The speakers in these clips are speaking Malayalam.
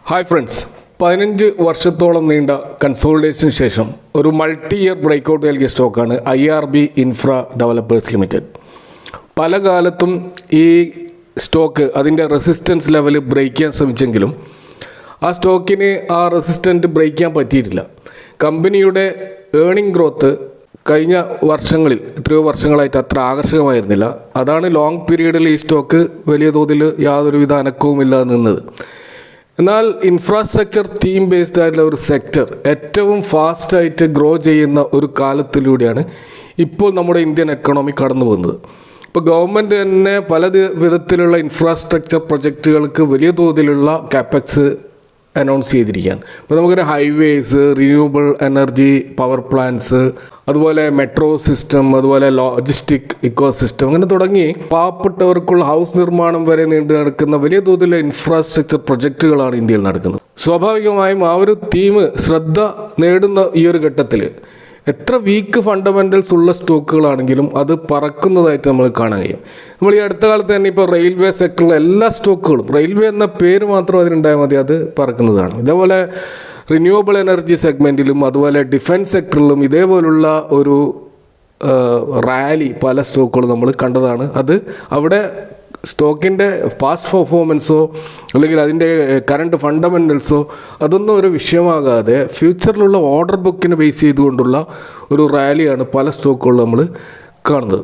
ഹായ് ഫ്രണ്ട്സ്, 15 വർഷത്തോളം നീണ്ട കൺസോളിഡേഷന് ശേഷം ഒരു മൾട്ടി ഇയർ ബ്രേക്കൗട്ട് നൽകിയ സ്റ്റോക്കാണ് IRB ഇൻഫ്ര ഡെവലപ്പേഴ്സ് ലിമിറ്റഡ്. പല കാലത്തും ഈ സ്റ്റോക്ക് അതിൻ്റെ റെസിസ്റ്റൻസ് ലെവൽ ബ്രേക്ക് ചെയ്യാൻ ശ്രമിച്ചെങ്കിലും ആ സ്റ്റോക്കിന് ആ റെസിസ്റ്റൻറ്റ് ബ്രേക്ക് ചെയ്യാൻ പറ്റിയിട്ടില്ല. കമ്പനിയുടെ ഏർണിംഗ് ഗ്രോത്ത് കഴിഞ്ഞ വർഷങ്ങളിൽ എത്രയോ വർഷങ്ങളായിട്ട് അത്ര ആകർഷകമായിരുന്നില്ല. അതാണ് ലോങ് പീരീഡിൽ ഈ സ്റ്റോക്ക് വലിയ തോതിൽ യാതൊരുവിധ അനക്കവുമില്ലാതെ നിന്നത്. എന്നാൽ ഇൻഫ്രാസ്ട്രക്ചർ തീം ബേസ്ഡ് ആയിട്ടുള്ള ഒരു സെക്ടർ ഏറ്റവും ഫാസ്റ്റായിട്ട് ഗ്രോ ചെയ്യുന്ന ഒരു കാലത്തിലൂടെയാണ് ഇപ്പോൾ നമ്മുടെ ഇന്ത്യൻ എക്കണോമി കടന്നു പോകുന്നത്. ഇപ്പോൾ ഗവൺമെൻറ് തന്നെ പല വിധത്തിലുള്ള ഇൻഫ്രാസ്ട്രക്ചർ പ്രൊജക്റ്റുകൾക്ക് വലിയ തോതിലുള്ള കാപ്പെക്സ് അനൗൺസ് ചെയ്തിരിക്കുകയാണ്. ഇപ്പോൾ നമുക്കൊരു highways, renewable energy power plants, അതുപോലെ മെട്രോ സിസ്റ്റം, അതുപോലെ ലോജിസ്റ്റിക് ഇക്കോ സിസ്റ്റം, അങ്ങനെ തുടങ്ങി പാവപ്പെട്ടവർക്കുള്ള ഹൗസ് നിർമ്മാണം വരെ നീണ്ടു നടക്കുന്ന വലിയ തോതിലുള്ള ഇൻഫ്രാസ്ട്രക്ചർ പ്രൊജക്റ്റുകളാണ് ഇന്ത്യയിൽ നടക്കുന്നത്. സ്വാഭാവികമായും ആ ഒരു തീം ശ്രദ്ധ നേടുന്ന ഈ ഒരു ഘട്ടത്തിൽ എത്ര വീക്ക് ഫണ്ടമെൻ്റൽസ് ഉള്ള സ്റ്റോക്കുകളാണെങ്കിലും അത് പറക്കുന്നതായിട്ട് നമ്മൾ കാണാൻ കഴിയും. നമ്മൾ ഈ അടുത്ത കാലത്ത് തന്നെ ഇപ്പോൾ റെയിൽവേ സെക്ടറിലെ എല്ലാ സ്റ്റോക്കുകളും, റെയിൽവേ എന്ന പേര് മാത്രം അതിനുണ്ടായാൽ മതി, അത് പറക്കുന്നതാണ്. ഇതേപോലെ റിന്യൂവബിൾ എനർജി സെഗ്മെൻറ്റിലും അതുപോലെ ഡിഫൻസ് സെക്ടറിലും ഇതേപോലുള്ള ഒരു റാലി പല സ്റ്റോക്കുകളും നമ്മൾ കണ്ടതാണ്. അത് അവിടെ സ്റ്റോക്കിൻ്റെ പാസ്റ്റ് പെർഫോമൻസോ അല്ലെങ്കിൽ അതിൻ്റെ കറണ്ട് ഫണ്ടമെൻ്റൽസോ അതൊന്നും ഒരു വിഷയമാകാതെ ഫ്യൂച്ചറിലുള്ള ഓർഡർ ബുക്കിനെ ബേസ് ചെയ്തുകൊണ്ടുള്ള ഒരു റാലിയാണ് പല സ്റ്റോക്കുകളും നമ്മൾ കാണുന്നത്.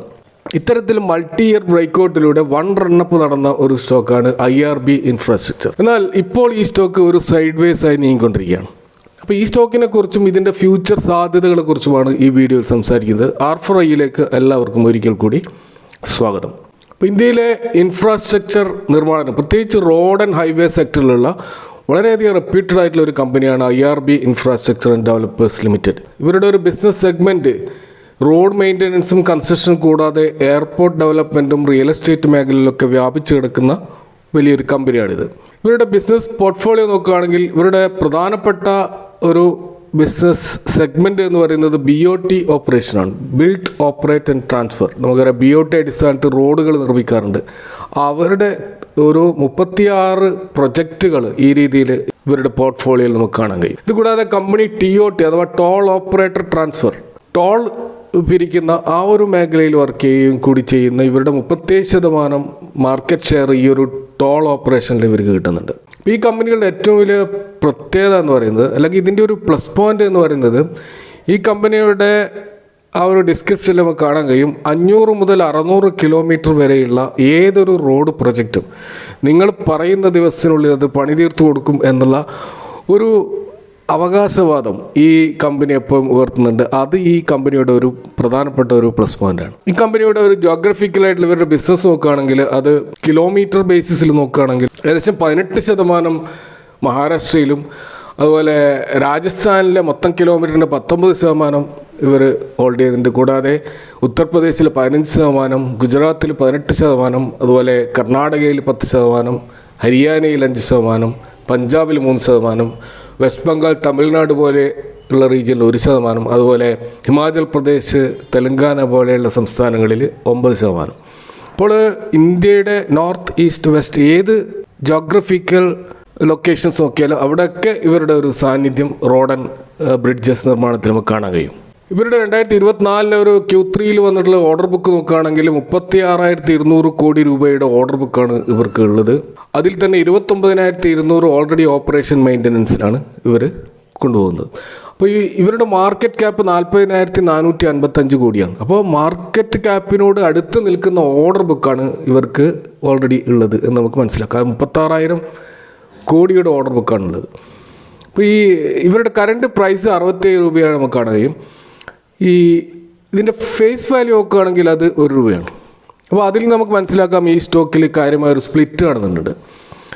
ഇത്തരത്തിൽ മൾട്ടി ഇയർ ബ്രേക്കൗട്ടിലൂടെ വൺ റണ്ണപ്പ് നടന്ന ഒരു സ്റ്റോക്കാണ് IRB ഇൻഫ്രാസ്ട്രക്ചർ. എന്നാൽ ഇപ്പോൾ ഈ സ്റ്റോക്ക് ഒരു സൈഡ് വേസ് ആയി നീങ്ങിക്കൊണ്ടിരിക്കുകയാണ്. അപ്പോൾ ഈ സ്റ്റോക്കിനെ കുറിച്ചും ഇതിൻ്റെ ഫ്യൂച്ചർ സാധ്യതകളെ കുറിച്ചുമാണ് ഈ വീഡിയോയിൽ സംസാരിക്കുന്നത്. R4iയിലേക്ക് എല്ലാവർക്കും ഒരിക്കൽ കൂടി സ്വാഗതം. അപ്പോൾ ഇന്ത്യയിലെ ഇൻഫ്രാസ്ട്രക്ചർ നിർമ്മാണം, പ്രത്യേകിച്ച് റോഡ് ആൻഡ് ഹൈവേ സെക്ടറിലുള്ള വളരെയധികം റെപ്യൂട്ടഡ് ആയിട്ടുള്ള ഒരു കമ്പനിയാണ് IRB infrastructure and developers limited. ഇവരുടെ ഒരു ബിസിനസ് സെഗ്മെൻറ്റ് റോഡ് മെയിൻ്റനൻസും കൺസ്ട്രക്ഷനും കൂടാതെ എയർപോർട്ട് ഡെവലപ്മെൻറ്റും റിയൽ എസ്റ്റേറ്റ് മേഖലയിലൊക്കെ വ്യാപിച്ചു കിടക്കുന്ന വലിയൊരു കമ്പനിയാണിത്. ഇവരുടെ ബിസിനസ് പോർട്ട്ഫോളിയോ നോക്കുകയാണെങ്കിൽ ഇവരുടെ പ്രധാനപ്പെട്ട ഒരു ബിസിനസ് സെഗ്മെൻറ്റ് എന്ന് പറയുന്നത് BOT ഓപ്പറേഷനാണ്. Build, operate and transfer. നമുക്കറിയാം BOT അടിസ്ഥാനത്തിൽ റോഡുകൾ നിർമ്മിക്കാറുണ്ട്. അവരുടെ ഒരു 36 പ്രൊജക്റ്റുകൾ ഈ രീതിയിൽ ഇവരുടെ പോർട്ട്ഫോളിയോയിൽ നമുക്ക് കാണാൻ കഴിയും. ഇതുകൂടാതെ കമ്പനി TOT അഥവാ ടോൾ ഓപ്പറേറ്റർ ട്രാൻസ്ഫർ, ടോൾ പിരിക്കുന്ന ആ ഒരു മേഖലയിൽ വർക്ക് ചെയ്യുകയും കൂടി ചെയ്യുന്ന ഇവരുടെ 37% മാർക്കറ്റ് ഷെയർ ഈ ഒരു ടോൾ ഓപ്പറേഷനിൽ ഇവർക്ക് കിട്ടുന്നുണ്ട്. ഈ കമ്പനികളുടെ ഏറ്റവും വലിയ പ്രത്യേകത എന്ന് പറയുന്നത്, അല്ലെങ്കിൽ ഇതിൻ്റെ ഒരു പ്ലസ് പോയിന്റ് എന്ന് പറയുന്നത്, ഈ കമ്പനിയുടെ ആ ഒരു ഡിസ്ക്രിപ്ഷനിൽ നമുക്ക് കാണാൻ കഴിയും 500 മുതൽ 600 കിലോമീറ്റർ വരെയുള്ള ഏതൊരു റോഡ് പ്രൊജക്റ്റും നിങ്ങൾ പറയുന്ന ദിവസത്തിനുള്ളിൽ അത് പണി തീർത്തു കൊടുക്കും എന്നുള്ള ഒരു അവകാശവാദം ഈ കമ്പനി എപ്പോഴും ഉയർത്തുന്നുണ്ട്. അത് ഈ കമ്പനിയുടെ ഒരു പ്രധാനപ്പെട്ട ഒരു പ്ലസ് പോയിന്റാണ്. ഈ കമ്പനിയുടെ ഒരു ജോഗ്രഫിക്കലായിട്ടുള്ള ഇവരുടെ ബിസിനസ് നോക്കുകയാണെങ്കിൽ അത് കിലോമീറ്റർ ബേസിസിൽ നോക്കുകയാണെങ്കിൽ ഏകദേശം 18% മഹാരാഷ്ട്രയിലും അതുപോലെ രാജസ്ഥാനിലെ മൊത്തം കിലോമീറ്ററിൻ്റെ 19% ഇവർ ഹോൾഡ് ചെയ്യുന്നുണ്ട്. കൂടാതെ ഉത്തർപ്രദേശിൽ 15%, ഗുജറാത്തിൽ 18%, അതുപോലെ കർണാടകയിൽ 10%, ഹരിയാനയിൽ 5%, പഞ്ചാബിൽ 3%, വെസ്റ്റ് ബംഗാൾ, തമിഴ്നാട് പോലെ ഉള്ള റീജിയനിൽ 1%, അതുപോലെ ഹിമാചൽ പ്രദേശ്, തെലങ്കാന പോലെയുള്ള സംസ്ഥാനങ്ങളിൽ 9%. അപ്പോൾ ഇന്ത്യയുടെ നോർത്ത്, ഈസ്റ്റ്, വെസ്റ്റ് ഏത് ജോഗ്രഫിക്കൽ ലൊക്കേഷൻസ് നോക്കിയാലും അവിടെയൊക്കെ ഇവരുടെ ഒരു സാന്നിധ്യം റോഡ് ആൻഡ് ബ്രിഡ്ജസ് നിർമ്മാണത്തിൽ നമുക്ക് കാണാൻ കഴിയും. ഇവരുടെ 2024 ഒരു Q3 വന്നിട്ടുള്ള ഓർഡർ ബുക്ക് നോക്കുകയാണെങ്കിൽ 36,200 കോടി രൂപയുടെ ഓർഡർ ബുക്കാണ് ഇവർക്ക് ഉള്ളത്. അതിൽ തന്നെ 29,200 ഓൾറെഡി ഓപ്പറേഷൻ മെയിൻ്റനൻസിലാണ് ഇവർ കൊണ്ടുപോകുന്നത്. അപ്പോൾ ഇവരുടെ മാർക്കറ്റ് ക്യാപ്പ് 40,455 കോടിയാണ്. അപ്പോൾ മാർക്കറ്റ് ക്യാപ്പിനോട് അടുത്ത് നിൽക്കുന്ന ഓർഡർ ബുക്കാണ് ഇവർക്ക് ഓൾറെഡി ഉള്ളത് എന്ന് നമുക്ക് മനസ്സിലാക്കാം. 36,000 കോടിയുടെ ഓർഡർ ബുക്കാണുള്ളത്. അപ്പോൾ ഇവരുടെ കറണ്ട് പ്രൈസ് 67 രൂപയാണ് നമുക്ക് കാണാൻ കഴിയും. ഇതിൻ്റെ ഫേസ് വാല്യൂ നോക്കുകയാണെങ്കിൽ അത് 1 രൂപയാണ്. അപ്പോൾ അതിൽ നമുക്ക് മനസ്സിലാക്കാം ഈ സ്റ്റോക്കിൽ കാര്യമായ ഒരു സ്പ്ലിറ്റ് നടന്നിട്ടുണ്ട്.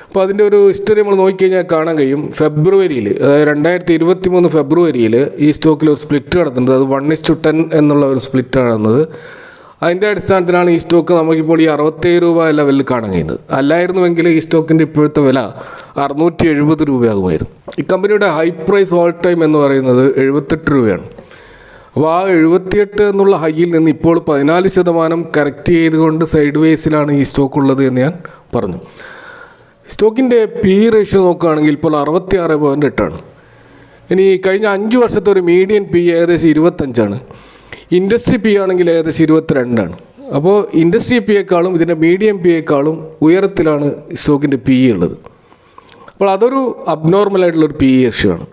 അപ്പോൾ അതിൻ്റെ ഒരു ഹിസ്റ്ററി നമ്മൾ നോക്കിക്കഴിഞ്ഞാൽ കാണാൻ കഴിയും. ഫെബ്രുവരിയിൽ, അതായത് 2023 ഫെബ്രുവരിയിൽ ഈ സ്റ്റോക്കിൽ ഒരു സ്പ്ലിറ്റ് നടന്നിട്ടുണ്ട്. അത് 1:10 എന്നുള്ള ഒരു സ്പ്ലിറ്റ് നടന്നത്. അതിൻ്റെ അടിസ്ഥാനത്തിലാണ് ഈ സ്റ്റോക്ക് നമുക്കിപ്പോൾ ഈ 67 രൂപ ലെവലിൽ കാണാൻ കഴിയുന്നത്. അല്ലായിരുന്നുവെങ്കിൽ ഈ സ്റ്റോക്കിൻ്റെ ഇപ്പോഴത്തെ വില 670 രൂപയാകുമായിരുന്നു. ഈ കമ്പനിയുടെ ഹൈ പ്രൈസ് ഓൾ ടൈം എന്ന് പറയുന്നത് 78 രൂപയാണ്. അപ്പോൾ ആ 78 എന്നുള്ള ഹൈയിൽ നിന്ന് ഇപ്പോൾ 14% കറക്റ്റ് ചെയ്തുകൊണ്ട് സൈഡ് വേസിലാണ് ഈ സ്റ്റോക്ക് ഉള്ളത് എന്ന് ഞാൻ പറഞ്ഞു. സ്റ്റോക്കിൻ്റെ പി റേഷ്യോ നോക്കുകയാണെങ്കിൽ ഇപ്പോൾ 66.8 ഇനി കഴിഞ്ഞ 5 വർഷത്തെ ഒരു മീഡിയൻ പി ഏകദേശം 25. ഇൻഡസ്ട്രി പി ആണെങ്കിൽ ഏകദേശം 22. അപ്പോൾ ഇൻഡസ്ട്രി പിയേക്കാളും ഇതിൻ്റെ മീഡിയം പിയേക്കാളും ഉയരത്തിലാണ് സ്റ്റോക്കിൻ്റെ പി ഉള്ളത്. അപ്പോൾ അതൊരു അബ്നോർമലായിട്ടുള്ളൊരു പി റേഷ്യോ ആണ്.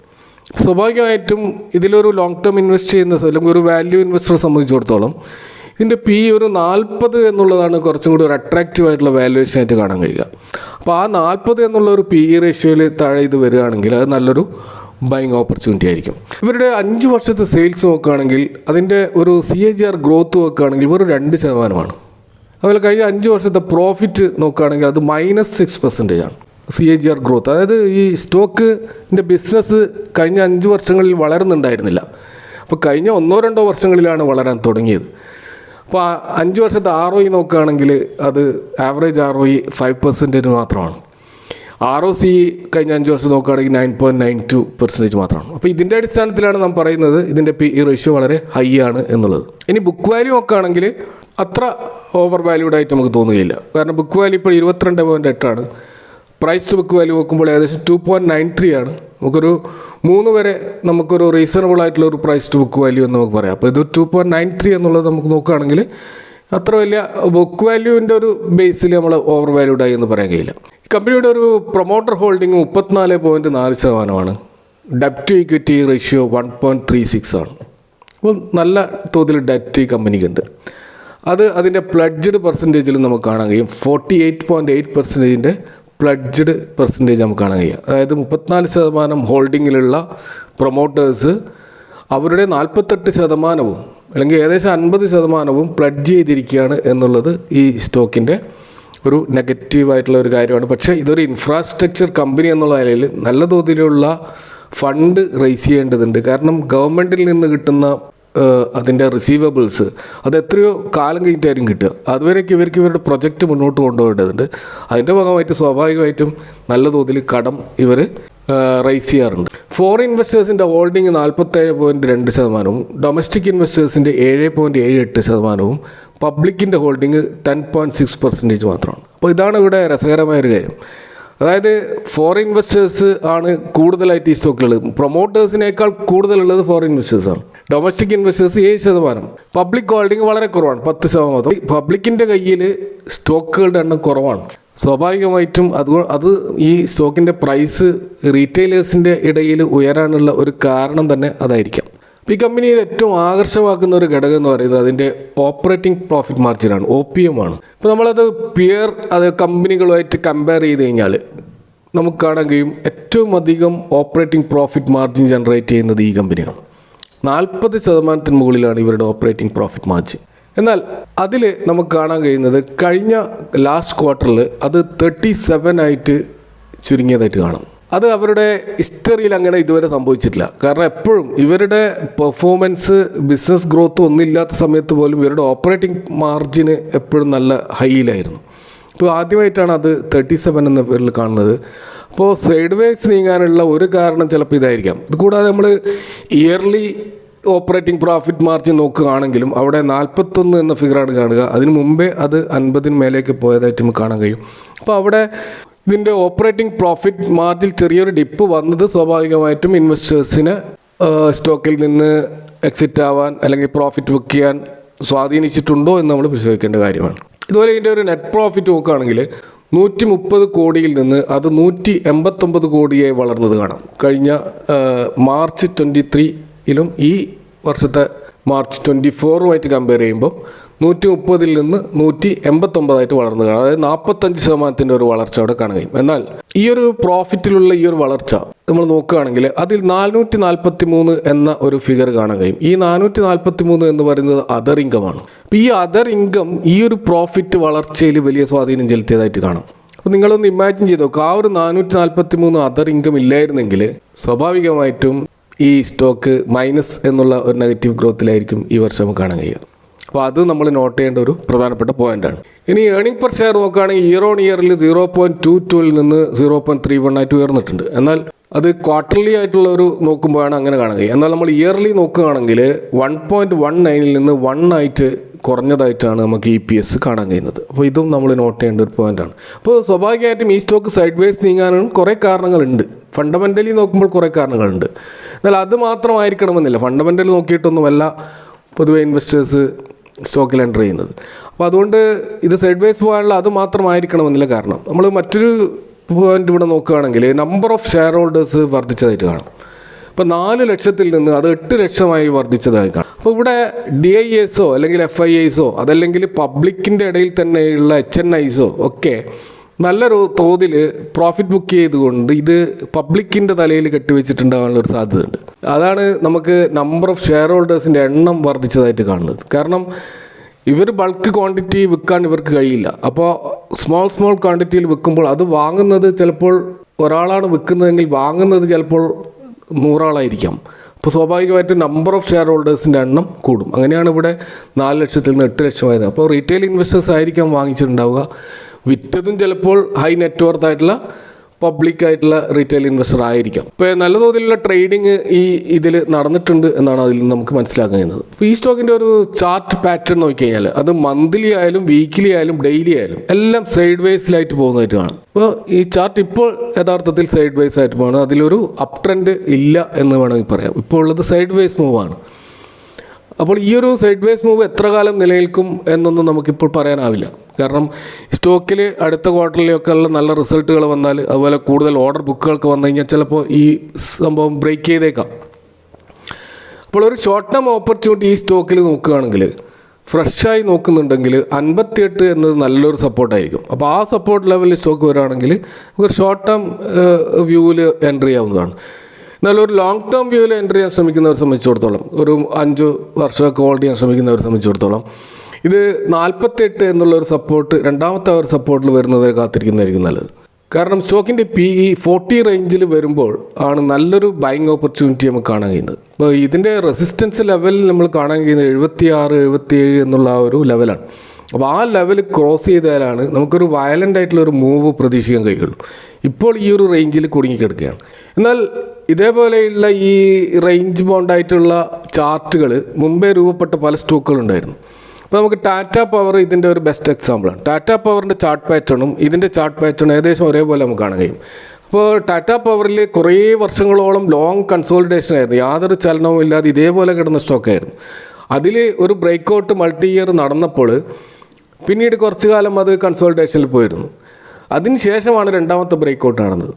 സ്വാഭാവികമായിട്ടും ഇതിലൊരു ലോങ് ടേം ഇൻവെസ്റ്റ് ചെയ്യുന്ന അല്ലെങ്കിൽ ഒരു വാല്യൂ ഇൻവെസ്റ്ററെ സംബന്ധിച്ചിടത്തോളം ഇതിൻ്റെ പി ഒരു 40 എന്നുള്ളതാണ് കുറച്ചും കൂടി ഒരു അട്രാക്റ്റീവ് ആയിട്ടുള്ള വാല്യുവേഷൻ ആയിട്ട് കാണാൻ കഴിയുക. അപ്പോൾ ആ 40 എന്നുള്ള ഒരു പി റേഷ്യോയിൽ താഴെ ഇത് വരികയാണെങ്കിൽ അത് നല്ലൊരു ബൈങ് ഓപ്പർച്യൂണിറ്റി ആയിരിക്കും. ഇവരുടെ 5 വർഷത്തെ സെയിൽസ് നോക്കുകയാണെങ്കിൽ അതിൻ്റെ ഒരു CAGR ഗ്രോത്ത് നോക്കുകയാണെങ്കിൽ വെറും 2%. അതുപോലെ കഴിഞ്ഞ 5 വർഷത്തെ പ്രോഫിറ്റ് നോക്കുകയാണെങ്കിൽ അത് -6% ആണ് CAGR ഗ്രോത്ത്. അതായത് ഈ സ്റ്റോക്കിൻ്റെ ബിസിനസ് കഴിഞ്ഞ 5 വർഷങ്ങളിൽ വളരുന്നുണ്ടായിരുന്നില്ല. അപ്പോൾ കഴിഞ്ഞ 1-2 വർഷങ്ങളിലാണ് വളരാൻ തുടങ്ങിയത്. അപ്പോൾ 5 വർഷത്തെ ROE നോക്കുകയാണെങ്കിൽ അത് ആവറേജ് ROE 5% മാത്രമാണ്. ROC കഴിഞ്ഞ 5 വർഷം നോക്കുകയാണെങ്കിൽ 9.92% മാത്രമാണ്. അപ്പോൾ ഇതിൻ്റെ അടിസ്ഥാനത്തിലാണ് നാം പറയുന്നത് ഇതിൻ്റെ പി റേഷ്യോ വളരെ ഹൈ ആണ് എന്നുള്ളത്. ഇനി ബുക്ക് വാല്യൂ നോക്കുകയാണെങ്കിൽ അത്ര ഓവർ വാല്യൂഡ് ആയിട്ട് നമുക്ക് തോന്നുകയില്ല. കാരണം ബുക്ക് വാല്യൂ ഇപ്പോൾ 22.8. പ്രൈസ് ടു ബുക്ക് വാല്യൂ നോക്കുമ്പോൾ ഏകദേശം 2.93 ആണ്. നമുക്കൊരു 3 വരെ നമുക്കൊരു റീസണബിൾ ആയിട്ടുള്ള ഒരു പ്രൈസ് ടു ബുക്ക് വാല്യൂ എന്ന് നമുക്ക് പറയാം. അപ്പോൾ ഇത് 2.93 എന്നുള്ളത് നമുക്ക് നോക്കുകയാണെങ്കിൽ അത്ര വലിയ ബുക്ക് വാല്യൂവിൻ്റെ ഒരു ബേസിൽ നമ്മൾ ഓവർ വാല്യൂഡായി എന്ന് പറയാൻ കഴിയില്ല. കമ്പനിയുടെ ഒരു പ്രൊമോട്ടർ ഹോൾഡിംഗ് 34.4% ഡെപ്റ്റ് ടു ഇക്വിറ്റി റേഷ്യോ 1.36 ആണ്. അപ്പോൾ നല്ല തോതിൽ ഡെപ്റ്റ് ഈ കമ്പനിക്കുണ്ട്. അത് അതിൻ്റെ പ്ലഡ്ജഡ് പെർസെൻറ്റേജിൽ നമുക്ക് കാണാൻ കഴിയും. 48.8% പ്ലഡ്ജഡ് പെർസെൻറ്റേജ് നമുക്ക് കാണാൻ കഴിയും. അതായത് 34% ഹോൾഡിങ്ങിലുള്ള പ്രൊമോട്ടേഴ്സ് അവരുടെ 48% അല്ലെങ്കിൽ ഏകദേശം 50% പ്ലഡ്ജ് ചെയ്തിരിക്കുകയാണ് എന്നുള്ളത് ഈ സ്റ്റോക്കിൻ്റെ ഒരു നെഗറ്റീവായിട്ടുള്ള ഒരു കാര്യമാണ്. പക്ഷേ ഇതൊരു ഇൻഫ്രാസ്ട്രക്ചർ കമ്പനി എന്നുള്ള നിലയിൽ നല്ല തോതിലുള്ള ഫണ്ട് റേസ് ചെയ്യേണ്ടതുണ്ട്. കാരണം ഗവൺമെൻറ്റിൽ നിന്ന് കിട്ടുന്ന അതിൻ്റെ റിസീവബിൾസ് അത് എത്രയോ കാലം കഴിഞ്ഞിട്ടായിരിക്കും കിട്ടുക. അതുവരേക്ക് ഇവരുടെ പ്രൊജക്റ്റ് മുന്നോട്ട് കൊണ്ടുപോകേണ്ടതുണ്ട്. അതിൻ്റെ ഭാഗമായിട്ട് സ്വാഭാവികമായിട്ടും നല്ല തോതിൽ കടം ഇവർ റൈസ് ചെയ്യാറുണ്ട്. ഫോറിൻ ഇൻവെസ്റ്റേഴ്സിൻ്റെ ഹോൾഡിംഗ് 47.2%, ഡൊമസ്റ്റിക് ഇൻവെസ്റ്റേഴ്സിൻ്റെ 7.78%, പബ്ലിക്കിൻ്റെ ഹോൾഡിംഗ് 10.6% മാത്രമാണ്. അപ്പോൾ ഇതാണ് ഇവിടെ രസകരമായൊരു കാര്യം. അതായത് ഫോറിൻ ഇൻവെസ്റ്റേഴ്സ് ആണ് കൂടുതലായിട്ട് ഈ സ്റ്റോക്കിലുള്ളത്. പ്രൊമോട്ടേഴ്സിനേക്കാൾ കൂടുതലുള്ളത് ഫോറിൻ ഇൻവെസ്റ്റേഴ്സാണ്. ഡൊമസ്റ്റിക് ഇൻവെസ്റ്റേഴ്സ് 7%, പബ്ലിക് ഹോൾഡിംഗ് വളരെ കുറവാണ് 10%. പബ്ലിക്കിൻ്റെ കയ്യിൽ സ്റ്റോക്കുകളുടെ എണ്ണം കുറവാണ്. സ്വാഭാവികമായിട്ടും അത് ഈ സ്റ്റോക്കിൻ്റെ പ്രൈസ് റീറ്റെയിലേഴ്സിൻ്റെ ഇടയിൽ ഉയരാനുള്ള ഒരു കാരണം തന്നെ അതായിരിക്കാം. ഈ കമ്പനിയിൽ ഏറ്റവും ആകർഷമാക്കുന്ന ഒരു ഘടകം എന്ന് പറയുന്നത് അതിൻ്റെ ഓപ്പറേറ്റിംഗ് പ്രോഫിറ്റ് മാർജിനാണ്, OPM ആണ്. ഇപ്പോൾ നമ്മളത് അത് കമ്പനികളുമായിട്ട് കമ്പയർ ചെയ്ത് കഴിഞ്ഞാൽ നമുക്ക് കാണാൻ കഴിയും ഏറ്റവും അധികം ഓപ്പറേറ്റിംഗ് പ്രോഫിറ്റ് മാർജിൻ ജനറേറ്റ് ചെയ്യുന്നത് ഈ കമ്പനിയാണ്. 40% മുകളിലാണ് ഇവരുടെ ഓപ്പറേറ്റിംഗ് പ്രോഫിറ്റ് മാർജിൻ. എന്നാൽ അതിൽ നമുക്ക് കാണാൻ കഴിയുന്നത് കഴിഞ്ഞ ലാസ്റ്റ് ക്വാർട്ടറിൽ അത് 37 ആയിട്ട് ചുരുങ്ങിയതായിട്ട് കാണാം. അത് അവരുടെ ഹിസ്റ്ററിയിൽ അങ്ങനെ ഇതുവരെ സംഭവിച്ചിട്ടില്ല. കാരണം എപ്പോഴും ഇവരുടെ പെർഫോമൻസ് ബിസിനസ് ഗ്രോത്ത് ഒന്നുമില്ലാത്ത സമയത്ത് പോലും ഇവരുടെ ഓപ്പറേറ്റിംഗ് മാർജിന് എപ്പോഴും നല്ല ഹൈയിലായിരുന്നു. ഇപ്പോൾ ആദ്യമായിട്ടാണ് അത് 37 എന്ന പേരിൽ കാണുന്നത്. അപ്പോൾ സൈഡ് വേസ് നീങ്ങാനുള്ള ഒരു കാരണം ചിലപ്പോൾ ഇതായിരിക്കാം. ഇത് കൂടാതെ നമ്മൾ ഇയർലി ഓപ്പറേറ്റിംഗ് പ്രോഫിറ്റ് മാർജിൻ നോക്കുകയാണെങ്കിലും അവിടെ 41 എന്ന ഫിഗറാണ് കാണുക. അതിന് മുമ്പേ അത് 50 മേലേക്ക് പോയതായിട്ട് നമുക്ക് കാണാൻ കഴിയും. അപ്പോൾ അവിടെ ഇതിൻ്റെ ഓപ്പറേറ്റിംഗ് പ്രോഫിറ്റ് മാർജിൻ ചെറിയൊരു ഡിപ്പ് വന്നത് സ്വാഭാവികമായിട്ടും ഇൻവെസ്റ്റേഴ്സിന് സ്റ്റോക്കിൽ നിന്ന് എക്സിറ്റ് ആവാൻ അല്ലെങ്കിൽ പ്രോഫിറ്റ് ബുക്ക് ചെയ്യാൻ സ്വാധീനിച്ചിട്ടുണ്ടോ എന്ന് നമ്മൾ പരിശോധിക്കേണ്ട കാര്യമാണ്. ഇതുപോലെ ഇതിൻ്റെ ഒരു നെറ്റ് പ്രോഫിറ്റ് നോക്കുകയാണെങ്കിൽ 130 കോടിയിൽ നിന്ന് അത് 189 കോടിയായി വളർന്നത് കാണാം. കഴിഞ്ഞ മാർച്ച് 23 ഈ വർഷത്തെ മാർച്ച് 24 കമ്പയർ ചെയ്യുമ്പോൾ 130 നിന്ന് 189 വളർന്നു കാണാം. അതായത് 45% ഒരു വളർച്ച അവിടെ കാണാൻ കഴിയും. എന്നാൽ ഈ ഒരു പ്രോഫിറ്റിലുള്ള ഈ ഒരു വളർച്ച നമ്മൾ നോക്കുകയാണെങ്കിൽ അതിൽ 443 എന്ന ഒരു ഫിഗർ കാണാൻ കഴിയും. ഈ 443 എന്ന് പറയുന്നത് അതർ ഇൻകമാണ്. അപ്പോൾ ഈ അതർ ഇൻകം ഈ ഒരു പ്രോഫിറ്റ് വളർച്ചയിൽ വലിയ സ്വാധീനം ചെലുത്തിയതായിട്ട് കാണാം. അപ്പോൾ നിങ്ങളൊന്ന് ഇമാജിൻ ചെയ്ത് നോക്കുക, ആ ഒരു 443 അതർ ഇൻകം ഇല്ലായിരുന്നെങ്കിൽ സ്വാഭാവികമായിട്ടും ഈ സ്റ്റോക്ക് മൈനസ് എന്നുള്ള ഒരു നെഗറ്റീവ് ഗ്രോത്തിലായിരിക്കും ഈ വർഷം കാണാൻ കഴിയുക. അപ്പോൾ അത് നമ്മൾ നോട്ട് ചെയ്യേണ്ട ഒരു പ്രധാനപ്പെട്ട പോയിൻ്റാണ്. ഇനി ഏർണിംഗ് പെർ ഷെയർ നോക്കുകയാണെങ്കിൽ ഇയർ ഓൺ ഇയറിൽ 0.22 നിന്ന് 0.31 ആയിട്ട് ഉയർന്നിട്ടുണ്ട്. എന്നാൽ അത് ക്വാർട്ടർലി ആയിട്ടുള്ള ഒരു നോക്കുമ്പോഴാണ് അങ്ങനെ കാണാൻ കഴിയുക. എന്നാൽ നമ്മൾ ഇയർലി നോക്കുകയാണെങ്കിൽ 1.19 നിന്ന് 1 ആയിട്ട് കുറഞ്ഞതായിട്ടാണ് നമുക്ക് EPS കാണാൻ കഴിയുന്നത്. അപ്പോൾ ഇതും നമ്മൾ നോട്ട് ചെയ്യേണ്ട ഒരു പോയിൻ്റാണ്. അപ്പോൾ സ്വാഭാവികമായിട്ടും ഈ സ്റ്റോക്ക് സൈഡ് വേസ് നീങ്ങാനും കുറേ കാരണങ്ങളുണ്ട്. ഫണ്ടമെൻ്റലി നോക്കുമ്പോൾ കുറേ കാരണങ്ങളുണ്ട്. എന്നാൽ അത് മാത്രമായിരിക്കണമെന്നില്ല. ഫണ്ടമെൻ്റലി നോക്കിയിട്ടൊന്നുമല്ല പൊതുവെ ഇൻവെസ്റ്റേഴ്സ് സ്റ്റോക്കിൽ എൻ്റർ ചെയ്യുന്നത്. അപ്പോൾ അതുകൊണ്ട് ഇത് സൈഡ് വേസ് പോകാനുള്ള അത് മാത്രമായിരിക്കണമെന്നില്ല. കാരണം നമ്മൾ മറ്റൊരു പോയിൻ്റ് ഇവിടെ നോക്കുകയാണെങ്കിൽ നമ്പർ ഓഫ് ഷെയർ ഹോൾഡേഴ്സ് വർദ്ധിച്ചതായിട്ട് കാണാം. ഇപ്പോൾ 4 ലക്ഷത്തിൽ നിന്ന് അത് 8 ലക്ഷമായി വർദ്ധിച്ചതായി കാണാം. അപ്പോൾ ഇവിടെ DISO അല്ലെങ്കിൽ FIISO അതല്ലെങ്കിൽ പബ്ലിക്കിൻ്റെ ഇടയിൽ തന്നെയുള്ള HNISO ഒക്കെ നല്ലൊരു തോതിൽ പ്രോഫിറ്റ് ബുക്ക് ചെയ്തുകൊണ്ട് ഇത് പബ്ലിക്കിൻ്റെ തലയിൽ കെട്ടിവെച്ചിട്ടുണ്ടാകാനുള്ള ഒരു സാധ്യതയുണ്ട്. അതാണ് നമുക്ക് നമ്പർ ഓഫ് ഷെയർ ഹോൾഡേഴ്സിൻ്റെ എണ്ണം വർദ്ധിച്ചതായിട്ട് കാണുന്നത്. കാരണം ഇവർ ബൾക്ക് ക്വാണ്ടിറ്റി വിൽക്കാൻ ഇവർക്ക് കഴിയില്ല. അപ്പോൾ സ്മോൾ ക്വാണ്ടിറ്റിയിൽ വിൽക്കുമ്പോൾ അത് വാങ്ങുന്നത് ചിലപ്പോൾ ഒരാളാണ് വിൽക്കുന്നതെങ്കിൽ വാങ്ങുന്നത് ചിലപ്പോൾ 100 ആളായിരിക്കാം. അപ്പോൾ സ്വാഭാവികമായിട്ടും നമ്പർ ഓഫ് ഷെയർ ഹോൾഡേഴ്സിൻ്റെ എണ്ണം കൂടും. അങ്ങനെയാണ് ഇവിടെ 4 ലക്ഷത്തിൽ നിന്ന് 8 ലക്ഷമായത്. അപ്പോൾ റീറ്റെയിൽ ഇൻവെസ്റ്റേഴ്സ് ആയിരിക്കാം വാങ്ങിച്ചിട്ടുണ്ടാവുക. വിറ്റതും ചിലപ്പോൾ ഹൈ നെറ്റ് വർത്ത് ആയിട്ടുള്ള പബ്ലിക്കായിട്ടുള്ള റീറ്റെയിൽ ഇൻവെസ്റ്റർ ആയിരിക്കാം. ഇപ്പോൾ നല്ല തോതിലുള്ള ട്രേഡിങ് ഇതിൽ നടന്നിട്ടുണ്ട് എന്നാണ് അതിൽ നിന്ന് നമുക്ക് മനസ്സിലാക്കാൻ കഴിയുന്നത്. അപ്പോൾ ഈ സ്റ്റോക്കിൻ്റെ ഒരു ചാർട്ട് പാറ്റേൺ നോക്കിക്കഴിഞ്ഞാൽ അത് മന്ത്ലി ആയാലും വീക്ക്ലി ആയാലും ഡെയിലി ആയാലും എല്ലാം സൈഡ് വേസിലായിട്ട് പോകുന്നതായിട്ട് കാണാം. അപ്പോൾ ഈ ചാർട്ട് ഇപ്പോൾ യഥാർത്ഥത്തിൽ സൈഡ് വേസ് ആയിട്ട് പോകുന്നത്. അതിലൊരു അപ് ട്രെൻഡ് ഇല്ല എന്ന് വേണമെങ്കിൽ പറയാം. ഇപ്പോൾ ഉള്ളത് സൈഡ് വേസ് മൂവാണ്. അപ്പോൾ ഈ ഒരു സൈഡ് വേസ് മൂവ് എത്ര കാലം നിലനിൽക്കും എന്നൊന്നും നമുക്കിപ്പോൾ പറയാനാവില്ല. കാരണം സ്റ്റോക്കിൽ അടുത്ത ക്വാർട്ടറിലൊക്കെ ഉള്ള നല്ല റിസൾട്ടുകൾ വന്നാൽ അതുപോലെ കൂടുതൽ ഓർഡർ ബുക്കുകൾക്ക് വന്നു കഴിഞ്ഞാൽ ചിലപ്പോൾ ഈ സംഭവം ബ്രേക്ക് ചെയ്തേക്കാം. അപ്പോൾ ഒരു ഷോർട്ട് ടേം ഓപ്പർച്യൂണിറ്റി ഈ സ്റ്റോക്കിൽ നോക്കുകയാണെങ്കിൽ ഫ്രഷായി നോക്കുന്നുണ്ടെങ്കിൽ 58 എന്നത് നല്ലൊരു സപ്പോർട്ടായിരിക്കും. അപ്പോൾ ആ സപ്പോർട്ട് ലെവലിൽ സ്റ്റോക്ക് വരികയാണെങ്കിൽ ഒരു ഷോർട്ട് ടേം വ്യൂവിൽ എൻട്രി ചെയ്യാവുന്നതാണ്. എന്നാൽ ഒരു ലോങ് ടേം വ്യൂവിൽ എൻ്റർ ചെയ്യാൻ ശ്രമിക്കുന്നവരെ സംബന്ധിച്ചിടത്തോളം, ഒരു 5 വർഷമൊക്കെ ഹോൾഡ് ചെയ്യാൻ ശ്രമിക്കുന്നവരെ സംബന്ധിച്ചിടത്തോളം ഇത് 48 എന്നുള്ളൊരു സപ്പോർട്ട് രണ്ടാമത്തെ ഒരു സപ്പോർട്ടിൽ വരുന്നവരെ കാത്തിരിക്കുന്നതായിരിക്കും നല്ലത്. കാരണം സ്റ്റോക്കിൻ്റെ PE 40 റേഞ്ചിൽ വരുമ്പോൾ ആണ് നല്ലൊരു ബൈങ് ഓപ്പർച്യൂണിറ്റി നമുക്ക് കാണാൻ കഴിയുന്നത്. അപ്പോൾ ഇതിൻ്റെ റെസിസ്റ്റൻസ് ലെവലിൽ നമ്മൾ കാണാൻ കഴിയുന്നത് 76, 77 എന്നുള്ള ആ ഒരു ലെവലാണ്. അപ്പോൾ ആ ലെവൽ ക്രോസ് ചെയ്താലാണ് നമുക്കൊരു വയലൻ്റ് ആയിട്ടുള്ളൊരു മൂവ് പ്രതീക്ഷിക്കാൻ കഴിയുള്ളൂ. ഇപ്പോൾ ഈ ഒരു റേഞ്ചിൽ കുടുങ്ങിക്കിടക്കുകയാണ്. എന്നാൽ ഇതേപോലെയുള്ള ഈ റേഞ്ച് ബൗണ്ടായിട്ടുള്ള ചാർട്ടുകൾ മുമ്പേ രൂപപ്പെട്ട പല സ്റ്റോക്കുകളുണ്ടായിരുന്നു. അപ്പോൾ നമുക്ക് ടാറ്റ പവർ ഇതിൻ്റെ ഒരു ബെസ്റ്റ് എക്സാമ്പിളാണ്. ടാറ്റ പവറിൻ്റെ ചാർട്ട് പാറ്റേണും ഇതിൻ്റെ ചാർട്ട് പാറ്റേണും ഏകദേശം ഒരേപോലെ നമുക്ക് കാണാൻ കഴിയും. അപ്പോൾ ടാറ്റ പവറിൽ കുറേ വർഷങ്ങളോളം ലോങ് കൺസോളിഡേഷൻ ആയിരുന്നു. യാതൊരു ചലനവും ഇല്ലാതെ ഇതേപോലെ കിടന്ന സ്റ്റോക്കായിരുന്നു. അതിൽ ഒരു ബ്രേക്ക് മൾട്ടി ഇയർ നടന്നപ്പോൾ പിന്നീട് കുറച്ചു കാലം അത് കൺസോളിഡേഷനിൽ പോയിരുന്നു. അതിന് ശേഷമാണ് രണ്ടാമത്തെ ബ്രേക്ക് നടന്നത്.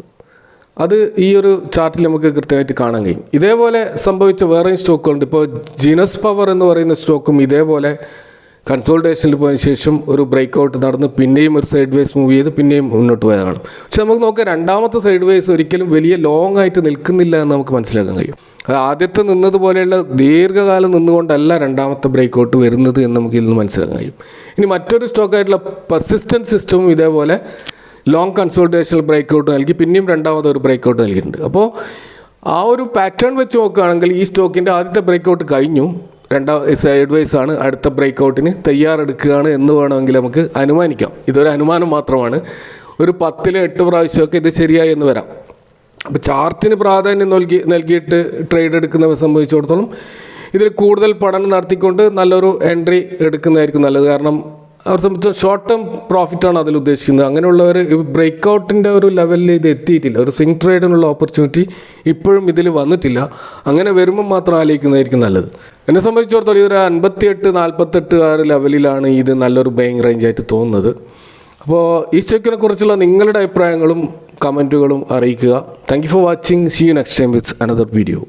അത് ഈ ഒരു ചാർട്ടിൽ നമുക്ക് കൃത്യമായിട്ട് കാണാൻ കഴിയും. ഇതേപോലെ സംഭവിച്ച വേറെയും സ്റ്റോക്കുകളുണ്ട്. ഇപ്പോൾ ജീനസ് പവർ എന്ന് പറയുന്ന സ്റ്റോക്കും ഇതേപോലെ കൺസോൾട്ടേഷനിൽ പോയതിനു ശേഷം ഒരു ബ്രേക്ക് നടന്ന് പിന്നെയും ഒരു സൈഡ് വേസ് മൂവ് ചെയ്ത് പിന്നെയും മുന്നോട്ട് പോയതാണ്. പക്ഷെ നമുക്ക് നോക്കാം, രണ്ടാമത്തെ സൈഡ് വേസ് ഒരിക്കലും വലിയ ലോങ് ആയിട്ട് നിൽക്കുന്നില്ല എന്ന് നമുക്ക് മനസ്സിലാക്കാൻ കഴിയും. അത് ആദ്യത്തെ നിന്നതുപോലെയുള്ള ദീർഘകാലം നിന്നുകൊണ്ടല്ല രണ്ടാമത്തെ ബ്രേക്ക് വരുന്നത് എന്ന് നമുക്ക് ഇതിൽ നിന്ന് മനസ്സിലാക്കാൻ കഴിയും. ഇനി മറ്റൊരു സ്റ്റോക്കായിട്ടുള്ള പെർസിസ്റ്റൻറ്റ് സിസ്റ്റവും ഇതേപോലെ ലോങ് കൺസോൾട്ടേഷനിൽ ബ്രേക്ക് നൽകി പിന്നെയും രണ്ടാമതൊരു ബ്രേക്ക് നൽകിയിട്ടുണ്ട്. അപ്പോൾ ആ ഒരു പാറ്റേൺ വെച്ച് നോക്കുകയാണെങ്കിൽ ഈ സ്റ്റോക്കിൻ്റെ ആദ്യത്തെ ബ്രേക്ക് കഴിഞ്ഞു, സൈഡ് വൈസ് ആണ്, അടുത്ത ബ്രേക്ക് തയ്യാറെടുക്കുകയാണ് എന്ന് വേണമെങ്കിൽ നമുക്ക് അനുമാനിക്കാം. ഇതൊരു അനുമാനം മാത്രമാണ്. ഒരു 10-8 പ്രാവശ്യമൊക്കെ ഇത് ശരിയായി എന്ന് വരാം. അപ്പോൾ ചാർട്ടിന് പ്രാധാന്യം നൽകിയിട്ട് ട്രേഡ് എടുക്കുന്നവരെ സംബന്ധിച്ചിടത്തോളം ഇതിൽ കൂടുതൽ പഠനം നടത്തിക്കൊണ്ട് നല്ലൊരു എൻട്രി എടുക്കുന്നതായിരിക്കും നല്ലത്. കാരണം അവരെ സംബന്ധിച്ച് ഷോർട്ട് ടേം പ്രോഫിറ്റാണ് അതിൽ ഉദ്ദേശിക്കുന്നത്. അങ്ങനെയുള്ളവർ ബ്രേക്ക് ഒരു ലെവലിൽ ഇത് എത്തിയിട്ടില്ല. ഒരു സ്വിംഗ് ട്രേഡിനുള്ള ഓപ്പർച്യൂണിറ്റി ഇപ്പോഴും ഇതിൽ വന്നിട്ടില്ല. അങ്ങനെ വരുമ്പോൾ മാത്രം ആലോചിക്കുന്നതായിരിക്കും നല്ലത്. എന്നെ സംബന്ധിച്ചിടത്തോളം ഇതൊരു 58-48 ആ ലെവലിലാണ് ഇത് നല്ലൊരു ബൈങ് റേഞ്ചായിട്ട് തോന്നുന്നത്. അപ്പോൾ ഈ സ്റ്റോക്കിനെ കുറിച്ചുള്ള നിങ്ങളുടെ അഭിപ്രായങ്ങളും കമൻറ്റുകളും അറിയിക്കുക. Thank you for watching. See you next time with another video.